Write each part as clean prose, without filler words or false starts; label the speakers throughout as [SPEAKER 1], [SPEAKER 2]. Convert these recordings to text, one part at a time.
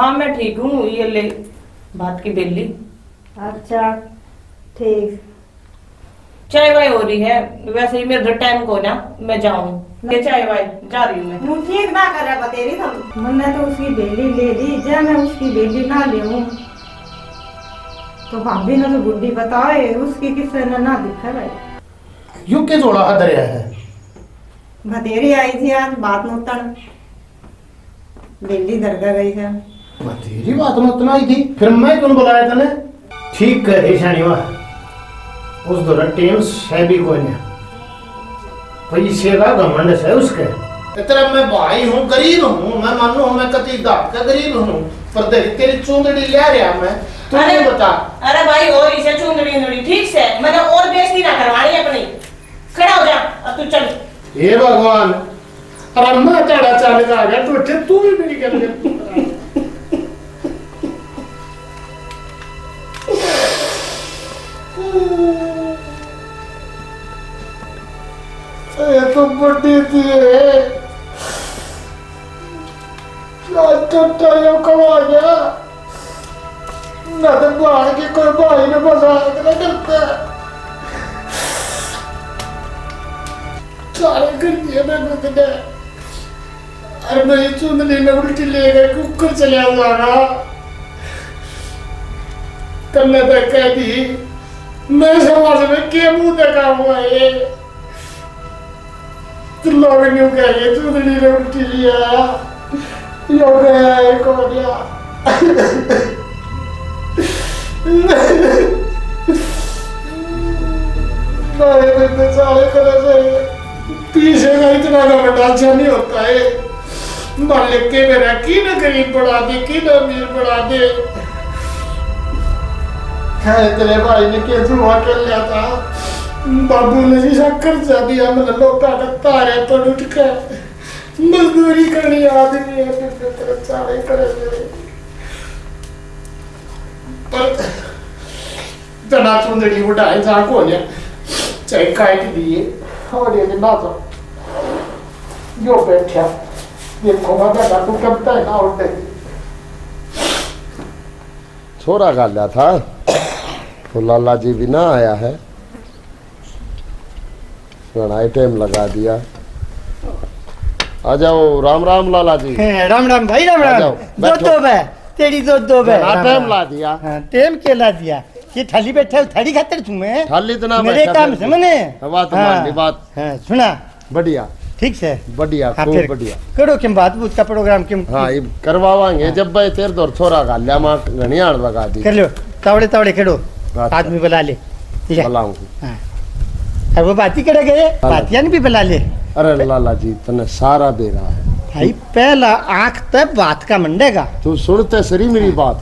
[SPEAKER 1] हाँ मैं ठीक हूँ, ये ले भात की बेली।
[SPEAKER 2] अच्छा ठीक।
[SPEAKER 1] चाय वाय हो रही है, वैसे ही मेरा टाइम को ना मैं जाऊँ ये चाय वाय जा रही हूँ मैं।
[SPEAKER 2] मुँह ठीक ना कर रहा बतेरी तुम। मैंने तो उसकी बेली ले ली, जब मैं उसकी बेली ना ले तो भाभी ने तो बुढ़ी बताए उसकी किसी ने ना दिखा भाई।
[SPEAKER 3] यूं के जोड़ा दरिया है।
[SPEAKER 2] भतेरी आई थी आज बात नोतन, बेली दरगाह गई है।
[SPEAKER 3] तेरी बात में उतना ही थी, फिर मैं क्यों बुलाया तने? ठीक कह रही शानिवा, उस दौरान टेम्स है भी कोई नहीं, पैसे का घमंड है उसके। इतना मैं भाई हूँ, गरीब हूँ, मैं मानू मैं कति दाप का गरीब हूँ, पर देख तेरी चूंदड़ी ले रहा मैं, तू ये बता।
[SPEAKER 1] अरे भाई और इसे चुंदड़ी ठीक से मैंने और बेइज्जती ना करवानी अपनी। खड़ा हो जा अब तू चल।
[SPEAKER 3] हे भगवान, अरे मैं तेरा चाले का आ गया तो तू भी मेरी गल ये तो बड़ी थी तो कमा गया ना, तो बाहर के कोई भाई ने बसा करते सारे कर दिया मैं खुद ने। अरे मैं चुंदली में उल्टी ले गए, कुकर चले हुआ ना कन्ने तक कह दी मैं समाज में क्या मुंह देखा हुआ है। तुम लोग न्यू कह रहे चुंदली ने उल्टी लिया यो गया एक हो गया। नहीं सारे करे चाहिए, पीछे का इतना बड़ा अच्छा नहीं होता है। मान ले के मेरा की ना गरीब बढ़ा दे, की ना अमीर बढ़ा दे। तेरे भाई ने क्या जुआ कर लिया था, बाबू ने जी कर्जा दिया, मतलब लोग का तारे पर उठ कर मजदूरी करनी आदमी है, फिर सारे करे पर जना चुंदड़ी उठाए जा को ने चाहे काट दिए और ये ना तो जो बैठा देखो मैं बेटा तू कब तक ना उठे।
[SPEAKER 4] छोरा गाला था तो लाला जी भी ना आया है, सुनाई टाइम लगा दिया। आ जाओ, राम राम लाला जी।
[SPEAKER 5] राम राम भाई, राम राम। दो बे तेरी दो बे
[SPEAKER 4] टाइम ला दिया।
[SPEAKER 5] टाइम के ला दिया, ये थाली बैठा थाली खातिर तुम्हें
[SPEAKER 4] थाली तो ना
[SPEAKER 5] मेरे काम से मने
[SPEAKER 4] बात मान ली बात।
[SPEAKER 5] सुना
[SPEAKER 4] बढ़िया
[SPEAKER 5] ठीक से
[SPEAKER 4] बढ़िया खूब बढ़िया
[SPEAKER 5] करो किम बात बूत का प्रोग्राम किम।
[SPEAKER 4] हाँ ये करवावांगे जब भाई तेरे दौर छोरा गाल्या मां घनियाण लगा दी।
[SPEAKER 5] कर लो तावड़े तावड़े खेड़ो, आदमी बुला ले
[SPEAKER 4] बुलाऊं।
[SPEAKER 5] और वो बाती करे गए बातियां भी बुला ले।
[SPEAKER 4] अरे लाला जी तने सारा दे रहा है
[SPEAKER 5] भाई, पहला आंख तक बात का मंडेगा।
[SPEAKER 4] तू सुनते सरी मेरी बात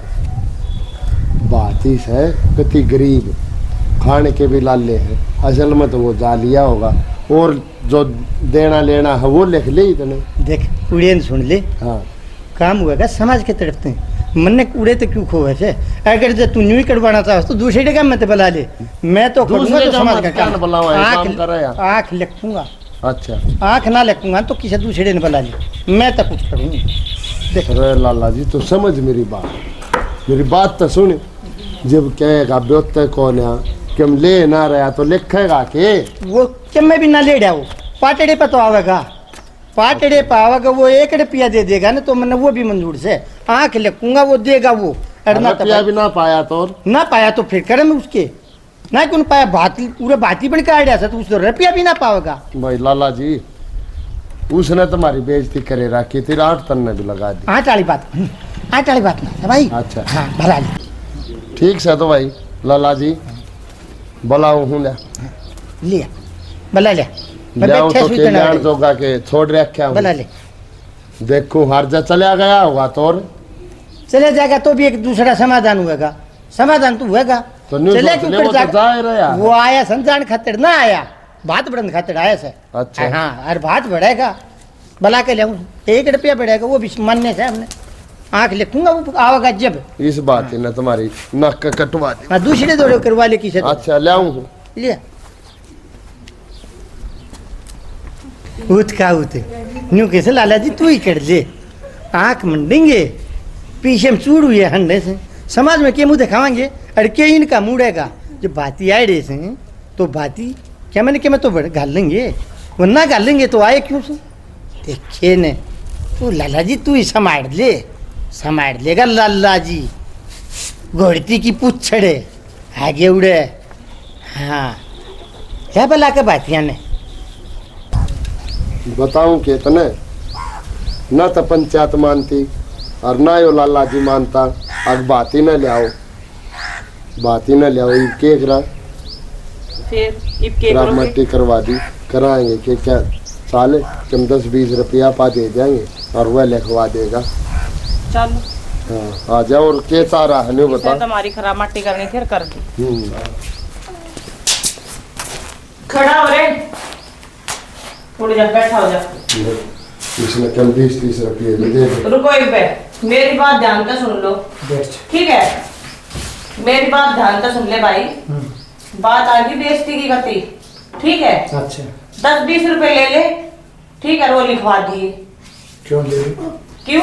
[SPEAKER 4] ही है, कति गरीब खाने के भी लाले हैं, असल में तो वो जा लिया होगा और जो देना लेना है वो लिख ले तने।
[SPEAKER 5] देख उड़ेन सुन ले,
[SPEAKER 4] हाँ
[SPEAKER 5] काम हुआ समझ के तरफ से मन ने कूड़े तो क्यों खो वैसे, अगर जो तू नहीं करवाना चाहो तो दूसरे काम में तो बुला ले, मैं तो करूंगा तो समाज का काम आँख लिखूंगा।
[SPEAKER 4] अच्छा
[SPEAKER 5] आँख ना लिखूंगा तो किसी दूसरे ने बुला ले, मैं तो कुछ करूंगा। देख
[SPEAKER 4] अरे लाला जी तो समझ मेरी बात तो सुन, जब कहेगा ब्योते कौन है कि हम ले ना रहा तो लिखेगा के
[SPEAKER 5] वो क्या मैं भी ना ले रहा हूँ, पाटड़े पर तो आवेगा, पाटड़े पर आवेगा वो 1 रुपया दे देगा ना तो मैंने वो भी मंजूर से आँख लिखूंगा वो देगा वो।
[SPEAKER 4] रुपया भी ना पाया तो
[SPEAKER 5] फिर करे मैं उसके ना क्यों पाया बात पूरा बात ही बन के आया था तो उसको रुपया भी ना पावेगा।
[SPEAKER 4] भाई लाला जी उसने तुम्हारी बेइज्जती करे रखी थी, 8 तन्ने भी लगा दी।
[SPEAKER 5] 8 वाली बात ना भाई। अच्छा हाँ भला ले
[SPEAKER 4] ठीक से तो भाई लाला जी बुलाऊं हूँ
[SPEAKER 5] लिया भला ले
[SPEAKER 4] तो जोगा के छोड़ रखा
[SPEAKER 5] भला ले
[SPEAKER 4] देखो हर जा चला गया होगा तो
[SPEAKER 5] चले जाएगा तो भी एक दूसरा समाधान होगा, समाधान तो होगा
[SPEAKER 4] तो चले तो
[SPEAKER 5] वो आया संजान खातिर ना आया, बात बढ़न खातिर आया से।
[SPEAKER 4] अच्छा
[SPEAKER 5] हाँ और बात बढ़ेगा भला के ले 1 रुपया बढ़ेगा वो भी मानने से हमने आँख लिखूंगा वो आवेगा जब।
[SPEAKER 4] इस बात है ना तुम्हारी नक कटवा दी।
[SPEAKER 5] हाँ दूसरे दौरे करवा ले किसे।
[SPEAKER 4] अच्छा ले आऊँ
[SPEAKER 5] ले उठ का उठ न्यू कैसे लाला जी तू ही कर ले, आँख मंडेंगे पीछे में चूड़ हुई है हंडे से समाज में के मुँह दिखावाएंगे अरे के इनका मुड़ेगा जो बाती आए रे से तो बाती क्या मैंने क्या मैं तो घाल लेंगे वरना घाल लेंगे तो आए क्यों से देखिए ने तो लाला जी तू ही संभाल लेगा लाला जी घोड़ती की पूछड़े आगे उड़े हाँ क्या भला के बातियाँ ने
[SPEAKER 4] बताऊं कि इतने न तो पंचायत मानती और ना यो लाला जी मानता अब बात ही न ले आओ ये के करा
[SPEAKER 1] फिर इब के
[SPEAKER 4] खराब मट्टी करवा दी कराएंगे कि क्या साले तुम 10-20 रुपया पा दे जाएंगे और वह लिखवा देगा।
[SPEAKER 1] चलो
[SPEAKER 4] हाँ आ जाओ और के सारा है नहीं बता
[SPEAKER 1] तुम्हारी खराब मट्टी करनी थी कर दी। खड़ा हो रे थोड़ी जा बैठा हो जा।
[SPEAKER 4] इसने कल 20-30 रुपये दे दे।
[SPEAKER 1] रुको एक पे मेरी बात ध्यान से सुन लो ठीक है मेरी बात ध्यान से सुन ले भाई। बात आ गई बेइज्जती की गति ठीक है।
[SPEAKER 3] अच्छा
[SPEAKER 1] 10-20 रुपए ले ले ठीक है वो लिखवा दिए।
[SPEAKER 3] क्यों ले
[SPEAKER 1] क्यों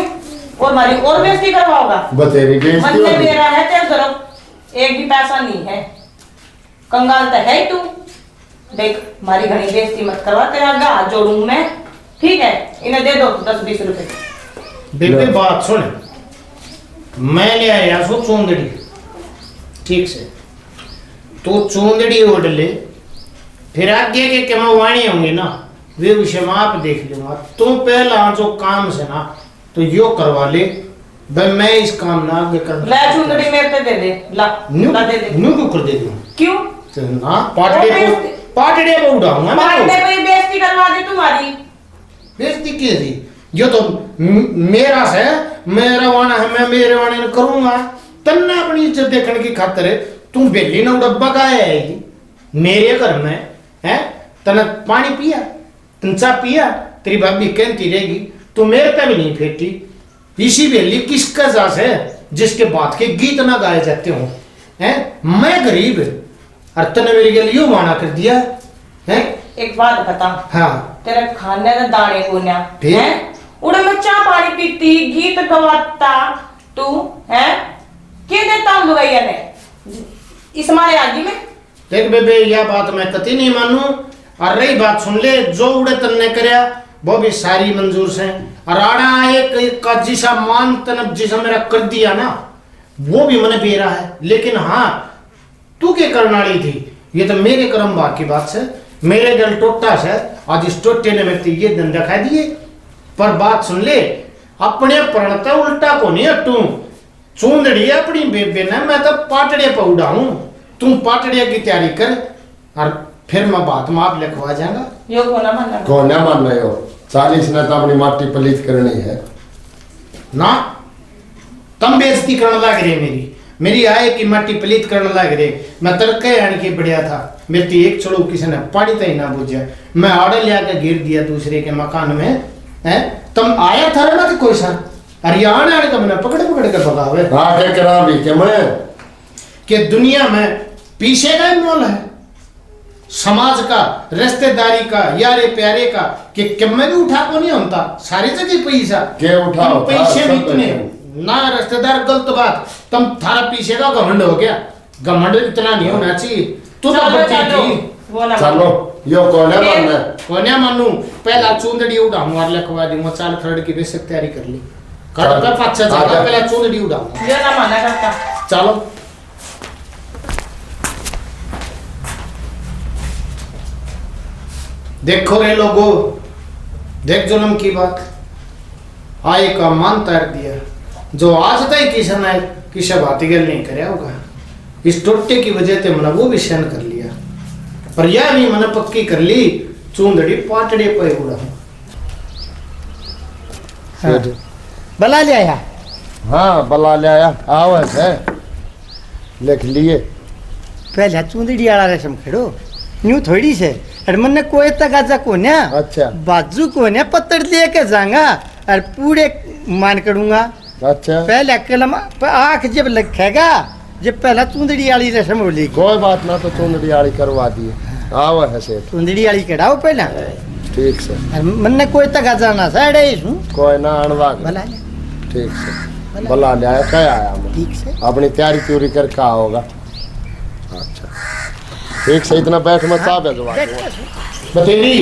[SPEAKER 1] और हमारी और बेइज्जती करवाओगा
[SPEAKER 4] बतेरी के
[SPEAKER 1] मन में मेरा है तेरे तरफ एक भी पैसा नहीं है कंगाल तो है ही तू देख हमारी घनी बेइज्जती मत करवा तेरा आगे हाथ जोड़ूंगा मैं ठीक है इन्हें दे दो 10-20 रुपए।
[SPEAKER 3] बेबे बात सुन मैं ले आया सो चूंदड़ी ठीक से तो चूंदड़ी ओढ़ ले फिर आगे के क्या वाणी होंगे ना वे विषय में आप देख लूंगा तो पहला जो काम से ना तो यो करवा ले भाई मैं इस काम ना आगे कर
[SPEAKER 1] ले चुंदड़ी मेरे पे दे दे ला दे दे
[SPEAKER 3] न्यू क्यों कर दे दूं
[SPEAKER 1] क्यों
[SPEAKER 3] ना पाटड़े को उड़ाऊंगा मैं
[SPEAKER 1] पाटड़े पे बेइज्जती करवा दी तुम्हारी
[SPEAKER 3] बेइज्जती की थी यो तो मेरा से मेरा वाना है मैं मेरे वाने ने करूंगा तन्ना अपनी इज्जत देखने की खातिर तू बेली ना डब्बा का है मेरे घर में है तने पानी पिया तन चा पिया तेरी भाभी कहती रहेगी तू मेरे पे भी नहीं फेंकती इसी बेली किसका जास है जिसके बात के गीत ना गाए जाते हो हैं मैं गरीब और तने मेरे लिए यूं वाना कर दिया है।
[SPEAKER 1] एक बात बता
[SPEAKER 3] हाँ
[SPEAKER 1] तेरे खाने का दाने को ना
[SPEAKER 3] फिर?
[SPEAKER 1] है उड़े में चाय पानी पीती गीत गवाता तू है के देता हूँ लुगाइया ने इस हमारे आगे में
[SPEAKER 3] देख बेबे यह बात मैं कति नहीं मानू और रही बात सुन ले जो उड़े तन्ने करया वो भी सारी मंजूर से और आड़ा एक का जिसा मान तनब जिसा मेरा कर दिया ना वो भी मैंने पी रहा है लेकिन हाँ तू के करनाली थी ये तो मेरे कर्म भाग की बात से मेरे दिल टोटा से आज इस टोटे ने मेरे ये दिन दिखा दिए पर बात सुन ले अपने प्रणता उल्टा को नहीं हटू चूंदड़ी अपनी बेबे ने मैं तो पाटड़े पर उड़ाऊं तुम पाटड़िया की तैयारी कर और फिर मैं बात में आप लिखवा जाऊंगा
[SPEAKER 1] यो
[SPEAKER 4] कोना मानना यो 40 ने तो अपनी माटी पलीत करनी है
[SPEAKER 3] ना तम बेइज्जती करने लग रही मेरी आय की माटी पलीत करने लग रही मैं तड़के आने के बढ़िया था मेरी एक छोड़ो किसी ने पानी तक ना बुझा मैं आड़े लिया के गिर दिया दूसरे के मकान में है तुम आया था ना कि कोई सा हरियाणा आने का मैंने पकड़ के भगावे
[SPEAKER 4] आगे करा भी के मैं
[SPEAKER 3] कि दुनिया में पीछे का मोल है समाज का रिश्तेदारी का यारे प्यारे का कि मैं भी उठा को नहीं होता सारी जगह पैसा
[SPEAKER 4] के उठाओ
[SPEAKER 3] पैसे भी इतने ना रिश्तेदार गलत बात तुम थारा पीछे का घमंड हो गया घमंड इतना नहीं होना चाहिए तू तो बच्ची थी
[SPEAKER 4] चलो यो
[SPEAKER 3] कोने मानू पहला चूंदड़ी उड़ाऊंगा और लिखवा दूंगा चाल खरड़ की बेशक तैयारी कर ली कर पाछा चला पहला चूंदड़ी उड़ाऊंगा
[SPEAKER 1] ये ना माना करता
[SPEAKER 3] चलो देखो रे लोगों देख जुल्म की बात आय का मान तैर दिया जो आज तक किसी बाती गल नहीं कराया होगा इस टोटे की वजह से मैंने वो भी सहन कर लिया पर यह नहीं मैंने पक्की कर ली चूंदड़ी पाटड़े पे उड़ा
[SPEAKER 5] हाँ। बला ले आया
[SPEAKER 4] हाँ बला ले आया आओ ऐसे लिख लिए
[SPEAKER 5] पहले चूंदड़ी आला रेशम खेड़ो यूं थोड़ी से अरे मन कोई तगाजा को ना
[SPEAKER 4] अच्छा
[SPEAKER 5] बाजू को ना पत्थर लेके जाऊंगा और पूरे मान करूंगा
[SPEAKER 4] अच्छा
[SPEAKER 5] पहले कलम आंख जब लिखेगा जब पहला चूंदड़ी वाली रस्म बोलेगी
[SPEAKER 4] कोई बात ना तो चूंदड़ी आड़ी करवा दिए आओ है से
[SPEAKER 5] चूंदड़ी वाली कढ़ाओ पहला
[SPEAKER 4] ठीक से
[SPEAKER 5] मन कोई तगाजा ना साड़े
[SPEAKER 4] कोई ना अणवा
[SPEAKER 5] भला
[SPEAKER 4] ठीक से बुला लिया क्या आया मैं
[SPEAKER 5] ठीक से
[SPEAKER 4] अपनी तैयारी त्यूरी करके आओगा। अच्छा ठीक से इतना बैठ मत चाह भेजवा
[SPEAKER 3] बतेरी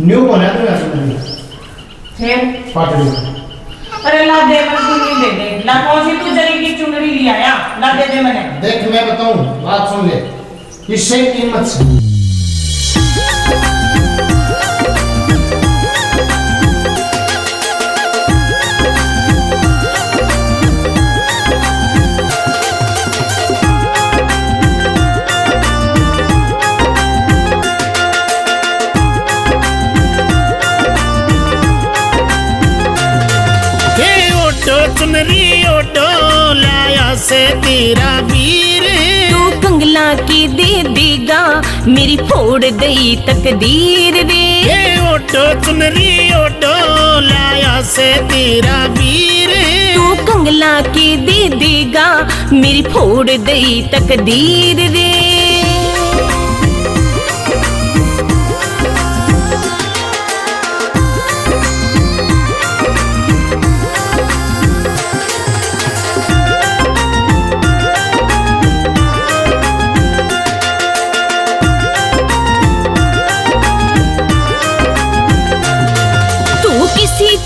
[SPEAKER 3] न्यू कौन है तुम्हें
[SPEAKER 1] फिर
[SPEAKER 3] पाटली
[SPEAKER 1] अरे ला दे मन चुनरी दे दे ला कौन सी तू जरी की चुनरी ले आया ला दे दे मैंने
[SPEAKER 3] देख मैं बताऊं बात सुन ले इससे कीमत से
[SPEAKER 6] चुनरी ओटो लाया से तेरा वीर
[SPEAKER 7] तू कंगला की दे देगा मेरी फोड़ गई तकदीर रे।
[SPEAKER 6] ये ओटो चुनरी ओटो लाया से तेरा वीर
[SPEAKER 7] तू कंगला की दे देगा मेरी फोड़ गई तकदीर रे।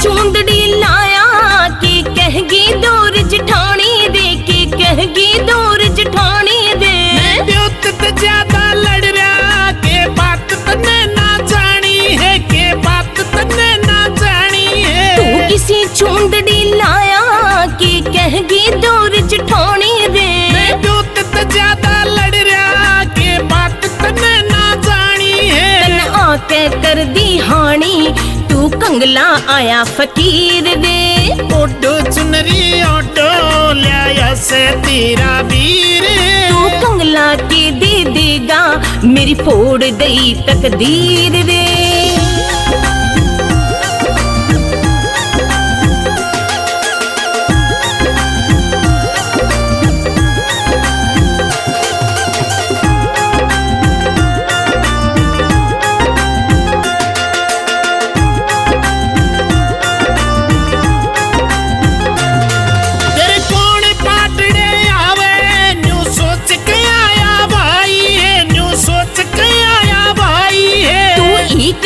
[SPEAKER 7] चूंदड़ी लाया कि कहगी दूर जठानी दे कि कहगी दूर जठानी दे।
[SPEAKER 6] मैं ब्योत तो ज्यादा लड़ रहा के बात तने ना जानी है के बात तने ना जानी है।
[SPEAKER 7] तू किसी चूंदड़ी लाया कि कहगी दूर जठानी दे।
[SPEAKER 6] मैं ब्योत तो ज्यादा लड़ रहा के बात तने ना जानी है।
[SPEAKER 7] तन आके कर दी हानी तू कंगला आया फकीर रे।
[SPEAKER 6] ओटो चुनरी ओटो लाया से तेरा वीर
[SPEAKER 7] तू कंगला के दे देगा मेरी फोड़ गई तकदीर रे।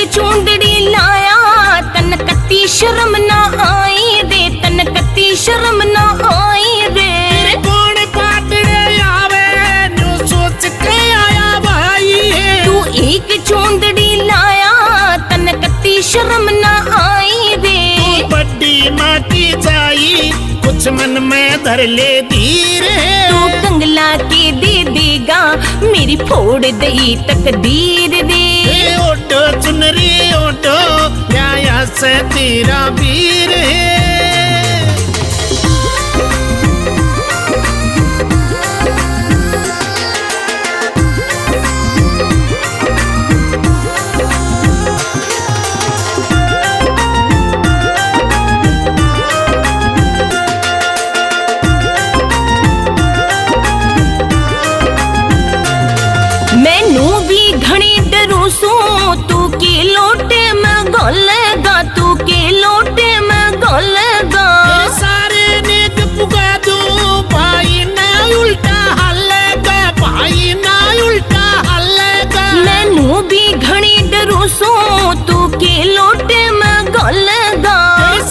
[SPEAKER 7] चूंदड़ी लाया तन कत्ती शर्म ना आई दे तन कत्ती शर्म ना आई रे।
[SPEAKER 6] कौन पाटड़े आवे न्यू सोच के आया भाई है।
[SPEAKER 7] तू एक चूंदड़ी लाया तन कत्ती शर्म ना आई रे।
[SPEAKER 6] बड्डी माँ की जाई कुछ मन में धर ले धीरे।
[SPEAKER 7] तू कंगला के दे देगा मेरी फोड़ गई तकदीर रे।
[SPEAKER 6] ओटो चुनरी ओटो लाया से तेरा वीर
[SPEAKER 7] मैनू भी घनी डरू सू तू के लोटे में गलेगा तू के लोटे में गलेगा।
[SPEAKER 6] सारे नेक पुगा दो भाई ना उल्टा हल्लेगा भाई ना उल्टा हल्लेगा।
[SPEAKER 7] मैनू भी घनी डरू सू तू के लोटे में गलेगा।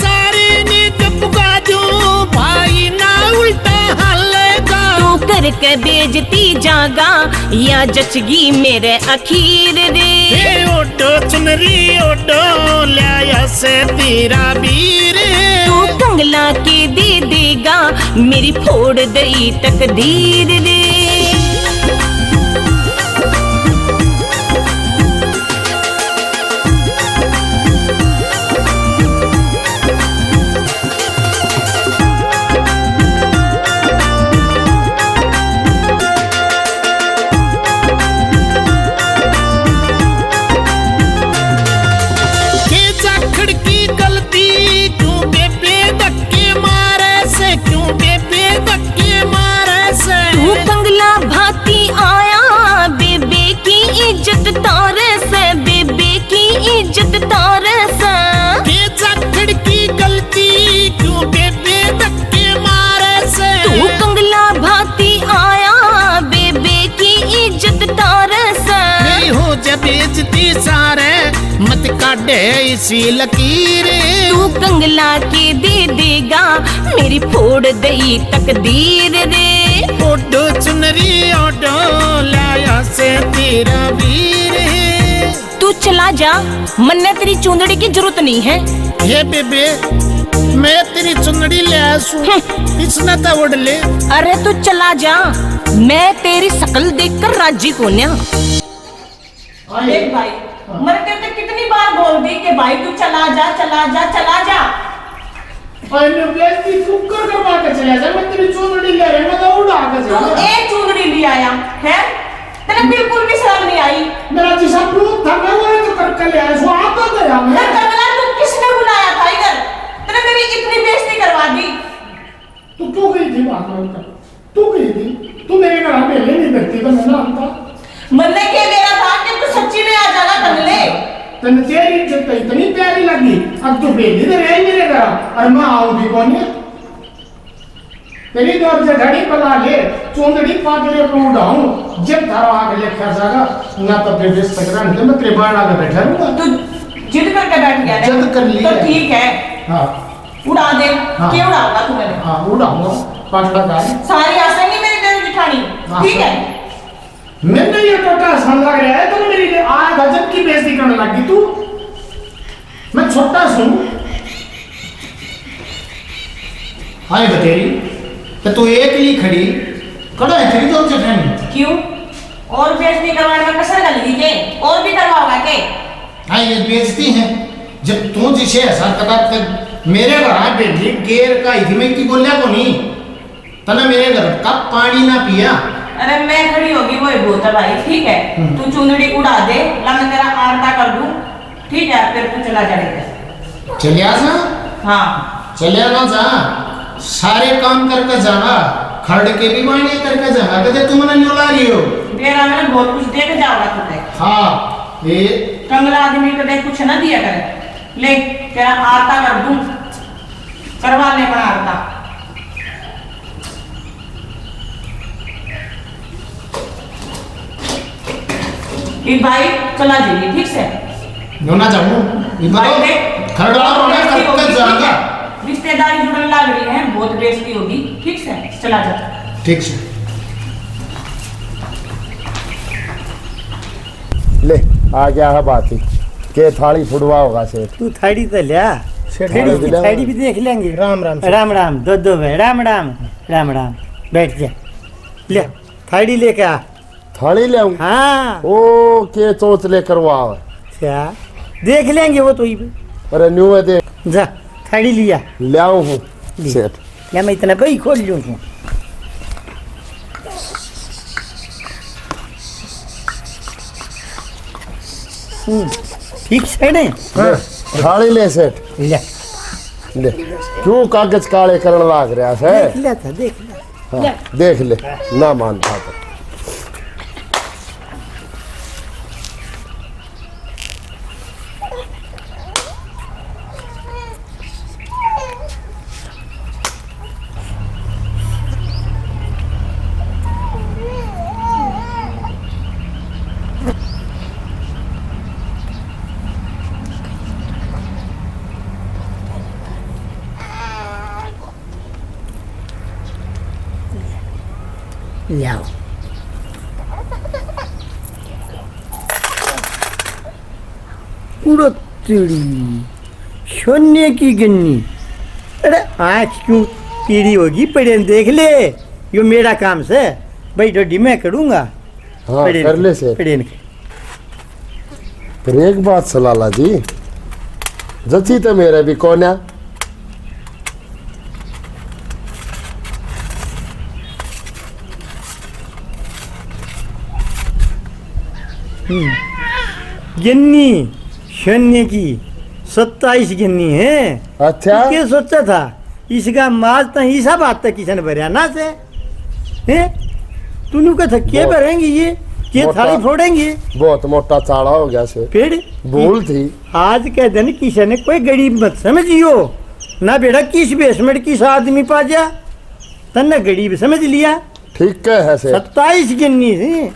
[SPEAKER 6] सारे नेक पुगा दो भाई ना उल्टा हल्लेगा।
[SPEAKER 7] तू करके बेजती जागा या जचगी मेरे अखीर रे।
[SPEAKER 6] ओटो चुनरी ओटो लाया से तेरा वीर
[SPEAKER 7] तू कंगला के दे देगा मेरी फोड़ गई तकदीर रे।
[SPEAKER 6] गड्ढे इसी लकीर
[SPEAKER 7] तू कंगला के दे देगा मेरी फोड़ दई तकदीर रे
[SPEAKER 6] ओडो चुनरी ओडो लाया से तेरा वीर
[SPEAKER 7] तू चला जा मन्ने तेरी चूंदड़ी की जरूरत नहीं है
[SPEAKER 6] हे बेबे मैं तेरी चुनरी ले आसू इसने तो उड़ ले
[SPEAKER 7] अरे तू चला जा मैं तेरी शकल देखकर राजी कोन्या
[SPEAKER 1] देख भाई मैंने तेरे कितनी बार बोल दी कि भाई तू चला जा चला जा चला जा
[SPEAKER 3] अरे बेइज्जती कुकर करवा के चला जा मैं तेरी चुनरी ले रहा मैं तो उड़ा के
[SPEAKER 1] तू
[SPEAKER 3] चला
[SPEAKER 1] एक चुनरी ले आया है तेरे बिल्कुल भी शर्म नहीं आई
[SPEAKER 3] मेरा जिसा प्रूफ था मैं वो तो करके ले आया सो आप तो गया मैं
[SPEAKER 1] फिर कंगना तू किसने बुलाया था इधर तेरे मेरी इतनी बेइज्जती करवा दी
[SPEAKER 3] तू क्यों गई थी बात कर तू गई थी तू मेरे घर में नहीं बैठती तो मैं ना आता
[SPEAKER 1] मन्ने के मेरा था कि तू सच्ची में आ जाना कंगले
[SPEAKER 3] तने तेरी इज्जत इतनी प्यारी लगी अब तू बेली तो रह मेरे घर और मैं आऊंगी कौन है तेरी दौर से घड़ी पला ले चोंदड़ी पागले को उड़ाऊं जब थारा आगे लेकर जाएगा ना तो फिर बेस तक रन मैं तेरे बाहर आके बैठा रहूंगा
[SPEAKER 1] तू जिद करके बैठ गया ना
[SPEAKER 3] जिद कर लिया
[SPEAKER 1] तो ठीक है
[SPEAKER 3] हां
[SPEAKER 1] उड़ा दे
[SPEAKER 3] हाँ।
[SPEAKER 1] क्यों उड़ाऊंगा तू मैंने
[SPEAKER 3] हां उड़ाऊंगा 5 लाख आ
[SPEAKER 1] सारी आशा नहीं मेरी तेरी जिठानी
[SPEAKER 3] हाँ,
[SPEAKER 1] ठीक है
[SPEAKER 3] मैंने ये टोटा आसान लग रहा है तो मेरी आज गजब की बेइज्जती करने लगी तू मैं छोटा सुन हाय बतेरी तो तू एक ही खड़ी कड़ा है तेरी तो जेठानी
[SPEAKER 1] क्यों और बेइज्जती करवाने में कसर कर ली के और भी करवाओगा के
[SPEAKER 3] हाँ ये बेइज्जती है जब तू जिसे ऐसा कर मेरे घर आ बेटी गेर का इतनी की बोलिया को नहीं तना मेरे घर का पानी ना पिया
[SPEAKER 1] अरे मैं खड़ी होगी वही बहुत है भाई ठीक है तू चुनड़ी उड़ा दे ला मैं तेरा आरता कर दूं ठीक है फिर तू चला जाएगा
[SPEAKER 3] चलिया जा
[SPEAKER 1] हाँ
[SPEAKER 3] चलिया ना जा सारे काम करके जाना खड़ के भी माने करके जाना कहते तुम ना न्यू ला रही हो
[SPEAKER 1] मेरा मैंने बहुत कुछ दे के जाऊंगा तुझे
[SPEAKER 3] हाँ ये
[SPEAKER 1] कंगला आदमी को देख कुछ ना दिया करे ले तेरा आरता कर दूं करवा ले अपना आरता ये भाई चला जाइए ठीक से
[SPEAKER 3] न्यू ना जाऊँ ये
[SPEAKER 1] भाई
[SPEAKER 3] बताओ
[SPEAKER 1] देख
[SPEAKER 3] खड़ा होना करके जाना
[SPEAKER 1] रिश्तेदारी जुड़ने लग रही है बहुत बेइज्जती होगी ठीक से चला जा
[SPEAKER 3] ठीक से
[SPEAKER 4] ले आ गया है बात ही के थाली फुड़वा होगा सेठ
[SPEAKER 5] तू थाड़ी तो लिया
[SPEAKER 4] थाड़ी
[SPEAKER 5] की
[SPEAKER 4] दिला।
[SPEAKER 5] थाड़ी भी देख लेंगे
[SPEAKER 3] राम राम सेठ।
[SPEAKER 5] राम राम दो भाई राम राम राम राम बैठ जा ले थाड़ी लेके आ
[SPEAKER 4] थाली ले आऊं
[SPEAKER 5] हाँ
[SPEAKER 4] ओ के चोच लेकर वो आवे
[SPEAKER 5] क्या देख लेंगे वो तो ही पे।
[SPEAKER 4] अरे न्यू है दे
[SPEAKER 5] जा थाड़ी लिया
[SPEAKER 4] ले आऊं हूँ सेठ
[SPEAKER 5] या मैं इतना बही खोल लूँ ठीक से नहीं
[SPEAKER 4] ले, थाली ले सेठ
[SPEAKER 5] ले
[SPEAKER 4] ले क्यों कागज काले करने लाग रहा है
[SPEAKER 5] देख लिया था देख लिया
[SPEAKER 4] हाँ, देख ले ना मानता तो
[SPEAKER 5] लाओ उड़ो चिड़ी सोने की गन्नी अरे आँख क्यों पीड़ी होगी पढ़े देख ले यो मेरा काम से भाई डोडी मैं करूँगा
[SPEAKER 4] हाँ कर ले सेठ
[SPEAKER 5] पढ़े
[SPEAKER 4] पर एक बात सलाला जी जची तो मेरे भी कोन्या
[SPEAKER 5] गिन्नी शून्य की 27 गिन्नी है
[SPEAKER 4] अच्छा
[SPEAKER 5] क्या सोचा था इसका माज तो ऐसा बात था किसी ने भरिया ना से हैं तूने कहा क्या
[SPEAKER 4] बहुत-
[SPEAKER 5] भरेंगे ये
[SPEAKER 4] मोटा-
[SPEAKER 5] थाली फोड़ेंगे
[SPEAKER 4] बहुत मोटा चाड़ा हो गया से
[SPEAKER 5] फिर
[SPEAKER 4] भूल थी
[SPEAKER 5] आज के दिन किसी ने कोई गरीब मत समझियो ना बेटा किस बेसमेंट किस आदमी पा जा तन्ने गरीब समझ लिया
[SPEAKER 4] ठीक है सेठ
[SPEAKER 5] 27 गिन्नी है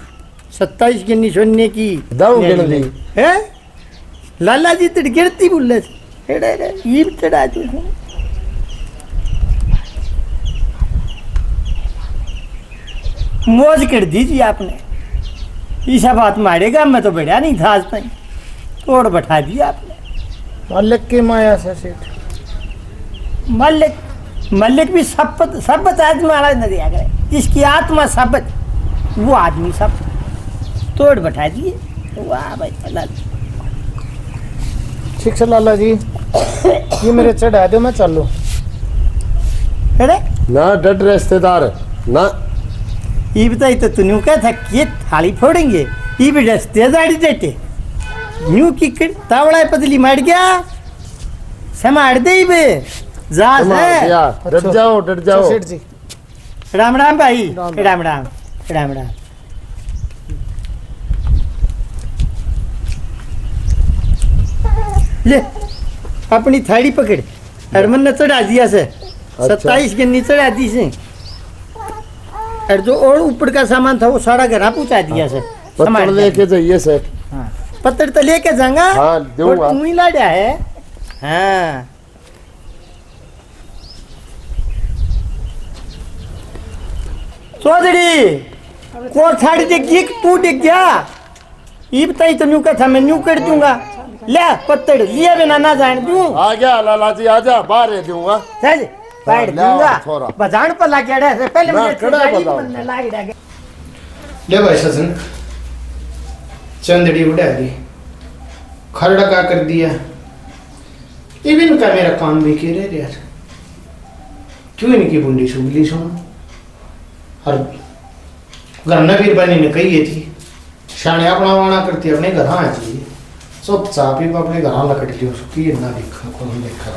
[SPEAKER 5] 27 गिन्नी सोने की
[SPEAKER 4] दाऊ गिन ली।
[SPEAKER 5] है लाला जी तो गिरती बुल्ले ये चढ़ा तू मौज कर दीजिए आपने। ईसा बात मारेगा मैं तो बढ़िया नहीं था आज तक, तोड़ बैठा दिया आपने।
[SPEAKER 3] मालिक की माया से सेठ।
[SPEAKER 5] मलिक भी सबत आदमी महाराज न दिया करे, जिसकी आत्मा सबत वो आदमी सब तोड़ बैठा दिए। वाह भाई लाला
[SPEAKER 3] ठीक है लाला जी, ये मेरे चढ़ा दो, मैं चलूं।
[SPEAKER 5] अरे
[SPEAKER 4] ना डट रिश्तेदार ना,
[SPEAKER 5] ये बताई तो तूने क्या था कि थाली फोड़ेंगे, ये भी रिश्तेदारी देते न्यू की तावड़ा पतली मार गया समार दे बे जा
[SPEAKER 4] डट जाओ डट जाओ।
[SPEAKER 3] सेठ जी
[SPEAKER 5] राम राम भाई, राम राम राम राम। ले अपनी थाली पकड़, हरमन ने चढ़ा दिया से 27 गन्नी चढ़ा दी से, और जो और ऊपर का सामान था वो सारा घर पहुंचा दिया से।
[SPEAKER 4] पत्थर लेके जाइए सर।
[SPEAKER 5] हाँ पत्थर तो लेके जाऊंगा।
[SPEAKER 4] हाँ दूंगा।
[SPEAKER 5] तू ही लाड़ा है। हाँ चौधरी को थाड़ी देख गई तू देख गया, ये बताई तो न्यू का था मैं न्यू कर दूंगा। ले पत्थर लिए बिना ना जान दूं।
[SPEAKER 4] आ गया लाला जी, आ जा, बाहर दूंगा।
[SPEAKER 5] चल बैठ दूंगा, बजान पर लग गया है पहले
[SPEAKER 4] ना,
[SPEAKER 5] मुझे
[SPEAKER 4] खड़ा
[SPEAKER 5] गाड़ी
[SPEAKER 4] बजाओ।
[SPEAKER 5] बनने लाग गया।
[SPEAKER 3] ले भाई सजन, चंदड़ी उड़ा दी, खरड़ा का कर दिया। इवन का मेरा काम भी किए रे यार, क्यों इनकी बुंडी सुगली सुन। और घर में फिर बनी ने कही थी शाने अपना वाना करती अपने घर आ चाहिए, चुपचाप ही अपने घर लकट लियो, सुखी ना देखा को देखा